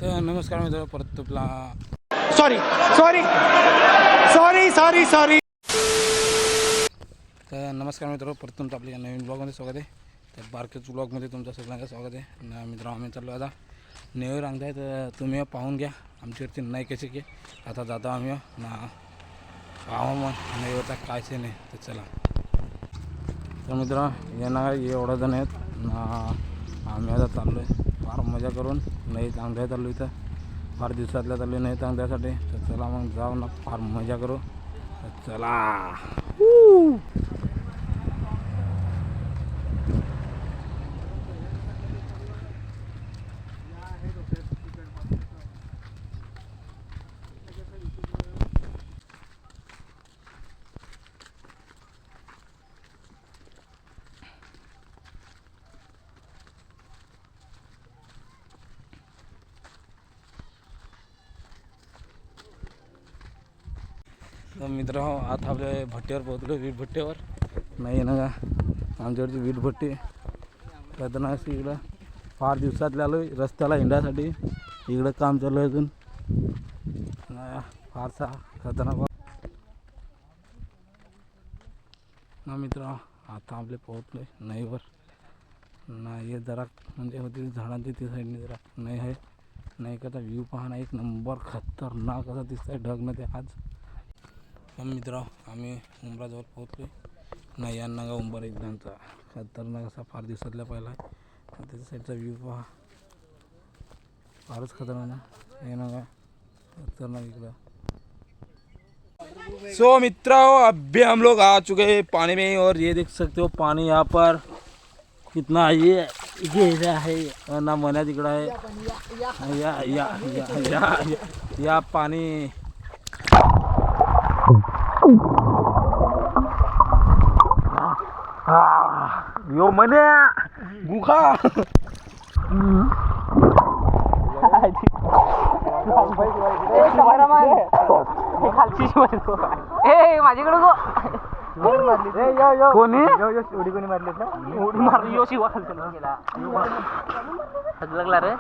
तर नमस्कार मित्र, परत तुला sorry sorry sorry sorry sorry तर नमस्कार मित्र, परत तुमचं आपल्या नवीन ब्लॉगमध्ये स्वागत आहे. तर बारकेच ब्लॉगमध्ये तुमचं सगळ्यांचं स्वागत आहे. ना मित्र, आम्ही चाललो आता नेहर रांगताय, तर तुम्ही पाहून घ्या आमच्यावरती नाही कसे की आता जातो आम्ही ना पाहा मग नेहरचा कायचे नाही. तर चला. तर मित्र, येणार एवढा जण आहेत ना, आम्ही आता चाललो आहे फार मजा करून नाही चांगल्या चाललो इथं, फार दिवसातल्या चाललो नाही चांगल्यासाठी. तर चला मग जाऊ ना, फार मजा करू. तर चला. तर मित्र, आता आपल्या भट्टीवर पोहोचलो, वीट भट्टीवर नाही ना का आमच्यावरची वीट भट्टी खतरनाक अशी. इकडं फार दिवसातल्या आलो रस्त्याला हिंडासाठी, इकडं काम चालू आहे अजून फारसा खतरनाक ना. मित्र, आता आपले पोहोचलो नाहीवर ना, हे जरा म्हणजे होती झाडांची ती साईडने जरा नाही आहे नाही का. व्ह्यू पाहणं एक नंबर खतरनाक असा दिसत आहे ढग मध्ये आज. पण मित्र, आम्ही उंबराजवळ पोहोचलो नाही यांना का उंबर एकदमचा खतरनाक असा फार दिवसातला पहिला आहे. त्याच्या साईडचा व्ह्यू पहा, फारच खतरनाक ना ये ना का खतरनाक इकडं. सो मित्रों, अभी हम लोग आ चुके हैं पानी में और ये देख सकते हो पानी यहाँ पर कितना ये है ना, मना तिकड़ा है या पानी यो मने गुखा माझ्याकडे कोणी उडी कोणी मारलीस ना? उडी मारली यो शिवा लागला रे.